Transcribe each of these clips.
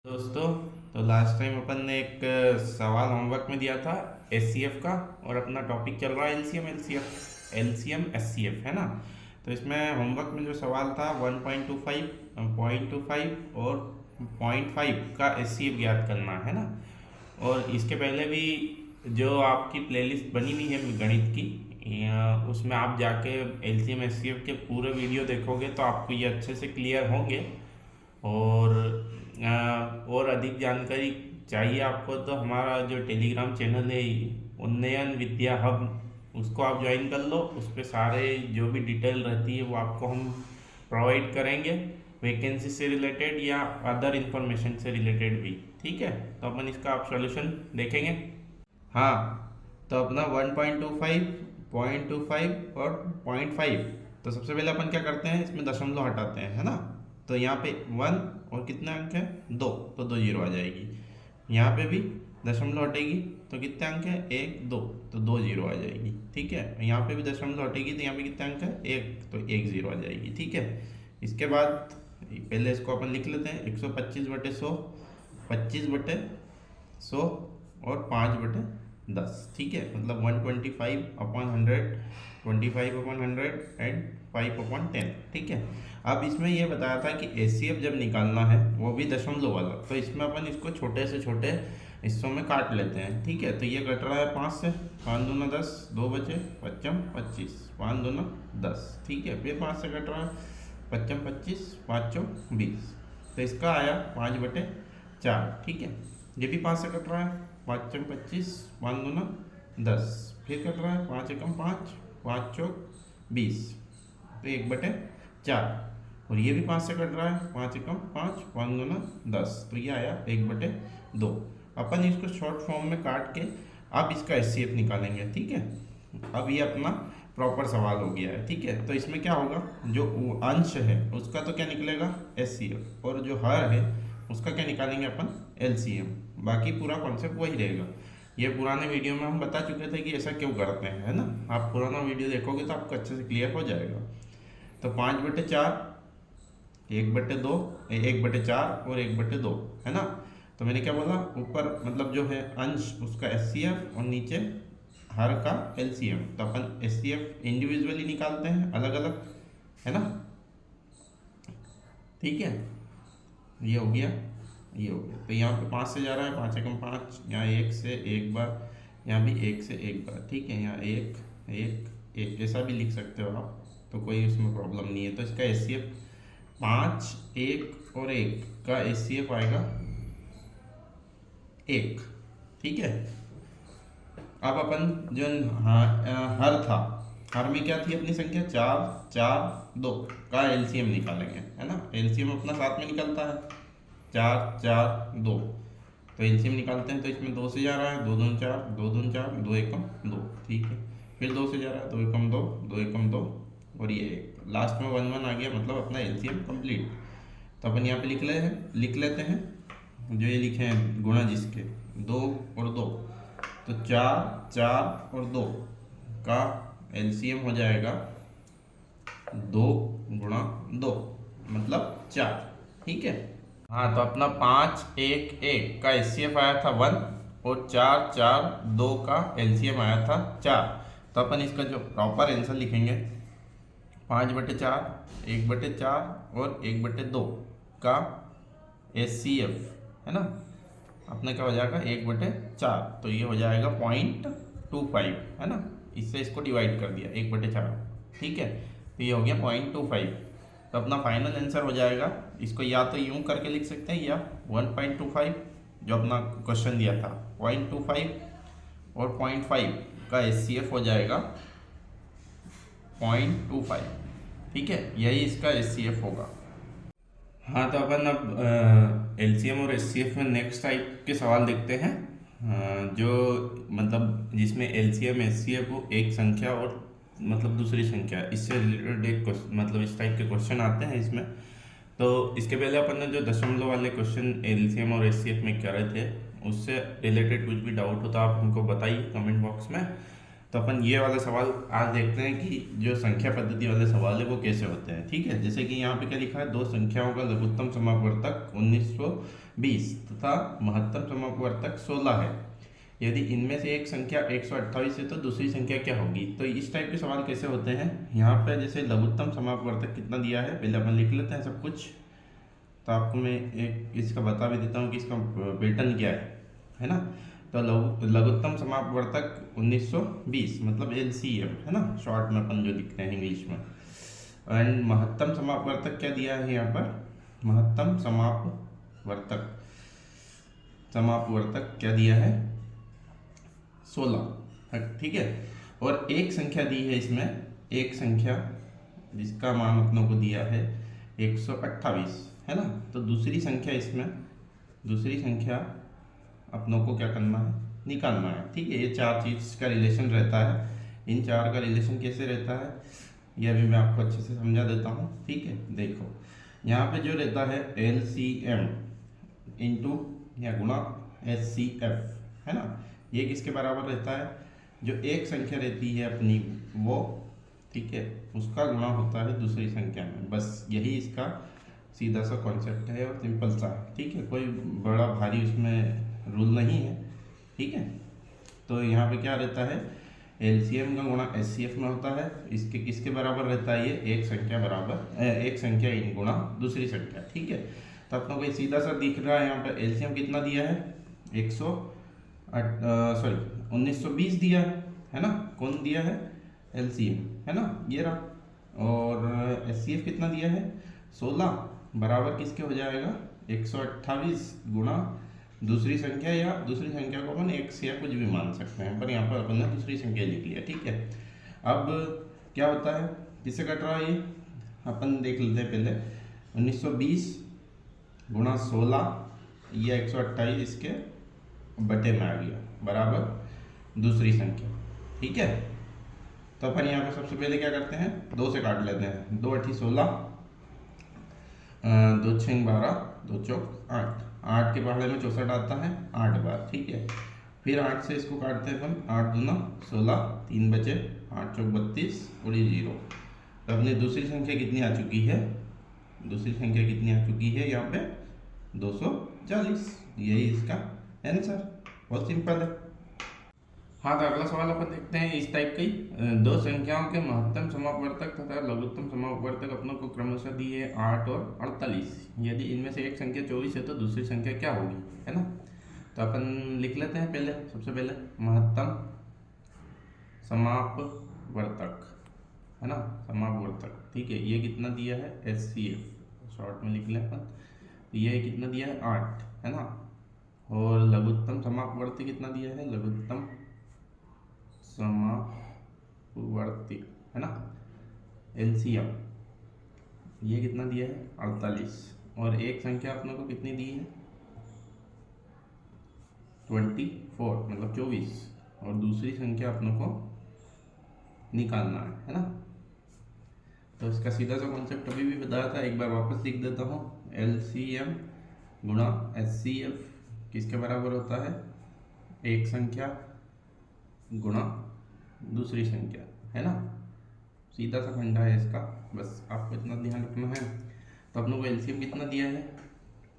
दोस्तों, तो last time अपन ने एक सवाल होमवर्क में दिया था एचसीएफ का। और अपना टॉपिक चल रहा है एलसीएम एचसीएफ, है ना। तो इसमें होमवर्क में जो सवाल था 1.25, 0.25 और 0.5 का एचसीएफ ज्ञात करना है ना। और इसके पहले भी जो आपकी प्लेलिस्ट बनी हुई है गणित की, उसमें आप जाके एलसीएम एचसीएफ के पूरे वीडियो देखोगे तो आपको ये अच्छे से क्लियर होंगे। और अधिक जानकारी चाहिए आपको तो हमारा जो टेलीग्राम चैनल है उन्नयन विद्या हब, उसको आप ज्वाइन कर लो। उस पर सारे जो भी डिटेल रहती है वो आपको हम प्रोवाइड करेंगे, वैकेंसी से रिलेटेड या अदर इंफॉर्मेशन से रिलेटेड भी। ठीक है, तो अपन इसका आप सॉल्यूशन देखेंगे। हाँ, तो अपना 1.25, 0.25 और 0.5। तो सबसे पहले अपन क्या करते हैं, इसमें दशमलव हटाते हैं, है ना। तो यहाँ पे 1 और कितने अंक है 2, तो 2 जीरो आ जाएगी। यहाँ पे भी दशमलव हटेगी तो कितने अंक है 1 2, तो 2 जीरो आ जाएगी। ठीक है, यहाँ पे भी दशमलव हटेगी तो यहाँ पे कितने अंक है 1, तो 1 जीरो आ जाएगी। ठीक है, इसके बाद पहले इसको अपन लिख लेते हैं 125/100, 25/100 और 5/10। ठीक है, मतलब 125/100, 25/100 एंड 5/10। ठीक है, अब इसमें यह बताया था कि एचसीएफ जब निकालना है वो भी दशमलव वाला, तो इसमें अपन इसको छोटे से छोटे हिस्सों में काट लेते हैं। ठीक है, तो ये कट रहा है 5 से, 5 दूना 10, 2 बचे, 5 25, 5 दूना 10। ठीक है, फिर 5 से कट रहा है, 5 25, 5 20, तो इसका आया 5/4। ठीक है, ये भी 5 से कट रहा है, 5 25, 5 दूना 10, फिर कट रहा है 5 एकम 5, 5 20, तो 1/4। और ये भी 5 से कट रहा है, 5 एकम 5, 5 दूना 10, तो ये आया 1/2। अपन इसको शॉर्ट फॉर्म में काट के अब इसका एचसीएफ निकालेंगे। ठीक है, अब ये अपना प्रॉपर सवाल हो गया है। ठीक है, तो इसमें क्या होगा, जो अंश है उसका तो क्या निकलेगा एचसीएफ, और जो हर है उसका क्या निकालेंगे अपन एलसीएम। बाकी पूरा कॉन्सेप्ट वही रहेगा। ये पुराने वीडियो में हम बता चुके थे कि ऐसा क्यों करते हैं, है ना। आप पुराना वीडियो देखोगे तो आपको अच्छे से क्लियर हो जाएगा। तो 5/4, 1/2, 1/4 और 1/2, है ना। तो मैंने क्या बोला, ऊपर मतलब जो है अंश उसका एचसीएफ और नीचे हर का एलसीएम। तो अपन एचसीएफ इंडिविजुअली निकालते हैं अलग अलग, है ना। ठीक है, ये हो गया, ये हो गया। तो यहाँ पे 5 से जा रहा है, 5 एकम 5, यहाँ 1 से एक बार, यहाँ भी 1 से एक बार। ठीक है, यहाँ 1 1 1 ऐसा भी लिख सकते हो आप, तो कोई उसमें प्रॉब्लम नहीं है। तो इसका एचसीएफ 5, 1 और 1 का एचसीएफ आएगा 1। ठीक है, अब अपन जो हर था, हर में क्या थी अपनी संख्या 4 4 2 का एलसीएम निकालेंगे, है ना। एलसीएम अपना साथ में निकलता है 4 4 2, तो एलसीएम निकालते हैं। तो इसमें 2 से जा रहा है, 2 दूनी 4, 2 दूनी 4, 2 एकम 2। ठीक है, फिर 2 से जा रहा है, 2 एकम 2, 2 एकम 2, और ये लास्ट में 1 1 आ गया, मतलब अपना एलसीएम कंप्लीट। तो अपन यहाँ पे लिख लेते हैं जो ये लिखे हैं गुणा जिसके 2 और 2, तो 4 4 और 2 का एलसीएम हो जाएगा 2 गुणा 2, मतलब 4। ठीक है, हाँ, तो अपना 5 1 1 का एचसीएफ आया था 1, और 4 4 2 का एलसीएम आया था 4। तो अपन इसका जो प्रॉपर आंसर लिखेंगे 5/4, 1/4 और 1/2 का एचसीएफ, है ना। अपना क्या हो जाएगा 1/4, तो ये हो जाएगा 0.25, है ना। इससे इसको डिवाइड कर दिया 1/4। ठीक है, तो ये हो गया 0.25। तो अपना फाइनल आंसर हो जाएगा, इसको या तो यूं करके लिख सकते हैं या 1.25 जो अपना क्वेश्चन दिया था 0.25 और 0.5 का एचसीएफ हो जाएगा 0.25। ठीक है, यही इसका एचसीएफ होगा। हाँ, तो अपन अब एलसीएम और एचसीएफ में नेक्स्ट टाइप के सवाल देखते हैं, जो मतलब जिसमें एलसीएम एचसीएफ को एक संख्या और मतलब दूसरी संख्या, इससे रिलेटेड एक मतलब इस टाइप के क्वेश्चन आते हैं इसमें। तो इसके पहले अपन ने जो दशमलव वाले क्वेश्चन एलसीएम और एचसीएफ में करे थे, उससे रिलेटेड कुछ भी डाउट हो तो आप हमको बताइए कमेंट बॉक्स में। तो अपन ये वाला सवाल आज देखते हैं कि जो संख्या पद्धति वाले सवाल है वो कैसे होते हैं। ठीक है, जैसे कि यहाँ पे क्या लिखा है, दो संख्याओं का लघुत्तम समापवर्तक 1920 तथा महत्तम समापवर्तक 16 है। यदि इनमें से एक संख्या 128 है तो दूसरी संख्या क्या होगी। तो इस टाइप के सवाल कैसे होते हैं, यहाँ पे जैसे लघुत्तम समापवर्तक कितना दिया है पहले अपन लिख लेते हैं सब कुछ। तो आपको मैं एक इसका बता भी देता हूँ कि इसका पैटर्न क्या है ना। तो लघुत्तम समापवर्तक 1920 मतलब LCM है ना, शॉर्ट में अपन जो लिखते हैं इंग्लिश में। एंड महत्तम समापवर्तक क्या दिया है यहाँ पर, महत्तम समापवर्तक क्या दिया है, 16। ठीक है, और एक संख्या दी है इसमें, एक संख्या जिसका मान अपनों को दिया है 128 है ना। तो दूसरी संख्या इसमें, दूसरी संख्या अपनों को क्या करना है, निकालना है। ठीक है, ये चार चीज़ का रिलेशन रहता है। इन चार का रिलेशन कैसे रहता है ये अभी मैं आपको अच्छे से समझा देता हूँ। ठीक है, देखो यहाँ पे जो रहता है LCM इंटू या गुणा SCF है ना, ये किसके बराबर रहता है, जो एक संख्या रहती है अपनी वो, ठीक है, उसका गुणा होता है दूसरी संख्या में। बस यही इसका सीधा सा कॉन्सेप्ट है और सिंपल सा है। ठीक है, कोई बड़ा भारी उसमें रूल नहीं है। ठीक है, तो यहाँ पे क्या रहता है, LCM का गुणा SCF में होता है। इसके किसके बराबर रहता है, ये एक संख्या बराबर एक संख्या इन गुणा दूसरी संख्या। ठीक है, तो अपनों को सीधा सा दिख रहा है यहाँ पे LCM कितना दिया है, 1920 दिया है ना। कौन दिया है, LCM है ना, ये रहा। और SCF कितना दिया है, 16 बराबर किसके हो जाएगा, 128 गुणा दूसरी संख्या, या दूसरी संख्या को अपन एक से या कुछ भी मान सकते हैं, पर यहाँ पर अपन ने दूसरी संख्या लिख लिया। ठीक है, अब क्या होता है, किससे कट रहा है ये अपन देख लेते हैं पहले। 1920 गुणा 16, ये 128 इसके बटे में आ गया बराबर दूसरी संख्या। ठीक है, तो अपन यहाँ पे सबसे पहले क्या करते हैं, 2 से काट लेते हैं। 2 8 16, 2 6 12, 2 चौक 8, 8 के पहाड़े में 64 आता है 8 बार। ठीक है, फिर 8 से इसको काटते हैं अपन, 8 दूना 16, 3 बचे, 8 चौक 32, उड़ी 0। तो अपनी दूसरी संख्या कितनी आ चुकी है, दूसरी संख्या कितनी आ चुकी है यहाँ पे 240। यही इसका आंसर, बहुत सिंपल है। हाँ, तो अगला सवाल अपन देखते हैं इस टाइप का ही। दो संख्याओं के महत्तम समापवर्तक तथा लघुत्तम समापवर्तक अपनों को क्रमशः दिए 8 और 48। यदि इनमें से एक संख्या 24 है तो दूसरी संख्या क्या होगी, है ना। तो अपन लिख लेते हैं पहले, सबसे पहले महत्तम समापवर्तक है ना, समापवर्तक। ठीक है, ये कितना दिया है, SCF शॉर्ट में लिख लें अपन। तो ये कितना दिया है, 8 है ना। और लघुत्तम समापवर्ती कितना दिया है, लघुत्तम समापवर्ती है ना, LCM, ये कितना दिया है, 48। और एक संख्या अपने को कितनी दी है, 24 मतलब 24, और दूसरी संख्या अपने को निकालना है ना। तो इसका सीधा सा कॉन्सेप्ट अभी भी बताया था, एक बार वापस लिख देता हूँ। LCM गुणा SCF किसके बराबर होता है, एक संख्या गुणा दूसरी संख्या है ना। सीधा सा फंडा है इसका, बस आपको इतना ध्यान रखना है। तो अपनों को LCM कितना दिया है,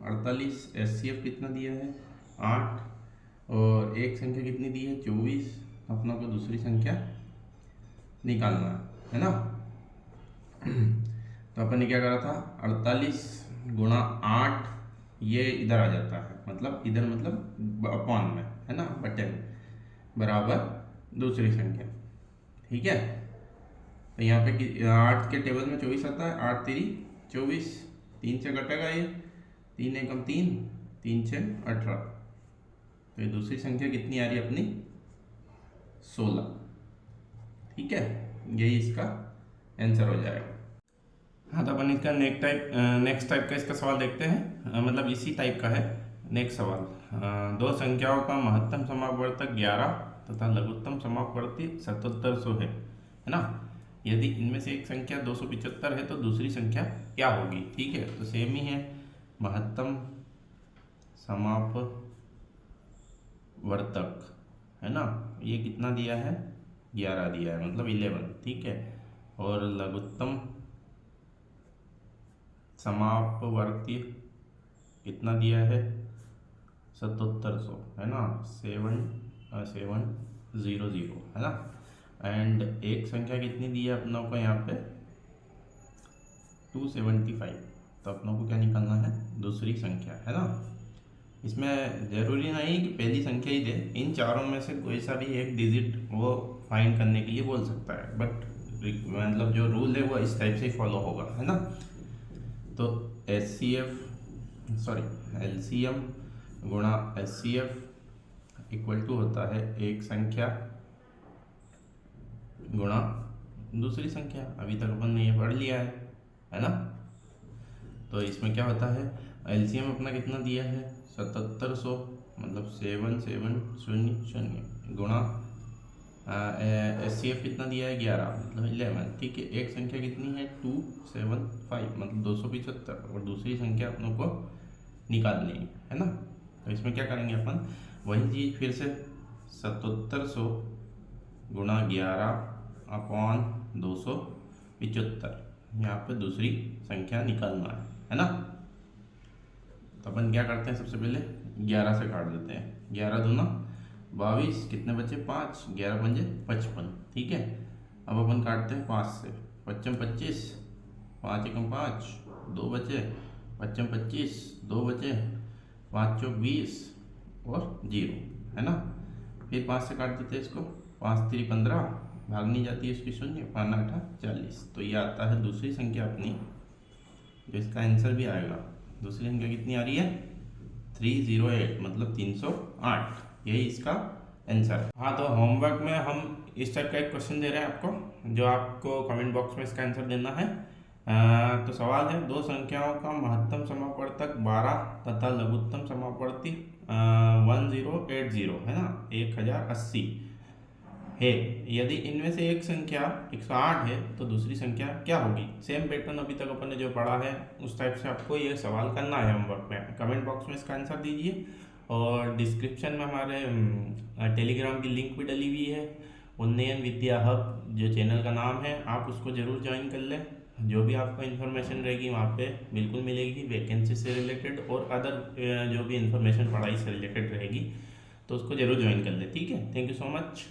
48, SCF कितना दिया है, 8, और एक संख्या कितनी दी है, 24। अपनों को दूसरी संख्या निकालना है ना। तो अपन ने क्या करा था, 48 गुणा 8, ये इधर आ जाता है, मतलब इधर मतलब अपॉन में है ना, बटे में, बराबर दूसरी संख्या। ठीक है, तो यहाँ पे 8 के टेबल में 24 आता है, 8 3 24, 3 से कटेगा ये, 3 एकम 3, 3 6 18। तो ये दूसरी संख्या कितनी आ रही है अपनी, 16। ठीक है, यही इसका आंसर हो जाएगा। हाँ, तो अपन इसका नेक्स्ट टाइप का इसका सवाल देखते हैं, मतलब इसी टाइप का है नेक्स्ट सवाल। दो संख्याओं का महत्तम समापवर्तक 11 तथा लघुत्तम समापवर्ती 7700 है ना। यदि इनमें से एक संख्या 275 है तो दूसरी संख्या क्या होगी। ठीक है, तो सेम ही है, महत्तम समापवर्तक है ना, ये कितना दिया है 11 दिया है, मतलब 11, ठीक है। और लघुत्तम समापवर्ती कितना दिया है, 7700, है ना, 700, है ना। एंड एक संख्या कितनी दी है अपनों को यहाँ पे, 275। तो अपनों को क्या निकालना है, दूसरी संख्या, है ना। इसमें ज़रूरी नहीं कि पहली संख्या ही दे, इन चारों में से कोई सा भी एक डिजिट वो फाइंड करने के लिए बोल सकता है, बट मतलब जो रूल है वो इस टाइप से फॉलो होगा, है ना। तो एलसीएम गुणा एचसीएफ इक्वल टू होता है एक संख्या गुणा दूसरी संख्या। अभी तक अपन ने ये पढ़ लिया है ना। तो इसमें क्या होता है, एलसीएम अपना कितना दिया है, 7700, मतलब 7700 गुणा एचसीएफ कितना दिया है, 11, मतलब 11, ठीक है। एक संख्या कितनी है, 275, मतलब 275, और दूसरी संख्या अपनों को निकालनी है ना। तो इसमें क्या करेंगे अपन, वही चीज़ फिर से 7700 गुणा 11/275, यहाँ पे दूसरी संख्या निकालना है ना। तो अपन क्या करते हैं, सबसे पहले 11 से काट देते हैं, 11 दूना 22, कितने बचे, 5, 11 पंजे 55, ठीक है। अब अपन काटते हैं 5 से, 55 25, 5 एकम 5, 2 बचे, 55 25, 2 बचे, 5 चौक 20 और 0, है ना। फिर 5 से काट देते हैं इसको, 5 3 15, भागनी जाती है इसकी 0, 5 8 40। तो ये आता है दूसरी संख्या अपनी, जो इसका आंसर भी आएगा। दूसरी संख्या कितनी आ रही है, 308, मतलब 308, यही इसका आंसर है। हाँ, तो होमवर्क में हम इस टाइप का एक क्वेश्चन दे रहे हैं आपको, जो आपको कमेंट बॉक्स में इसका आंसर देना है। तो सवाल है, दो संख्याओं का महत्तम समापवर्तक 12 तथा लघुत्तम समापवर्ती 1080, है ना, 1080 है। यदि इनमें से एक संख्या 108 है तो दूसरी संख्या क्या होगी। सेम पैटर्न अभी तक अपन ने जो पढ़ा है उस टाइप से आपको ये सवाल करना है होमवर्क में। कमेंट बॉक्स में इसका आंसर दीजिए, और डिस्क्रिप्शन में हमारे टेलीग्राम की लिंक भी डली हुई है, उन्नयन विद्या हब जो चैनल का नाम है, आप उसको ज़रूर ज्वाइन कर लें। जो भी आपको इन्फॉर्मेशन रहेगी वहाँ पे बिल्कुल मिलेगी, वैकेंसी से रिलेटेड और अदर जो भी इन्फॉर्मेशन पढ़ाई से रिलेटेड रहेगी, तो उसको ज़रूर ज्वाइन कर लें, ठीक है। Thank you so much.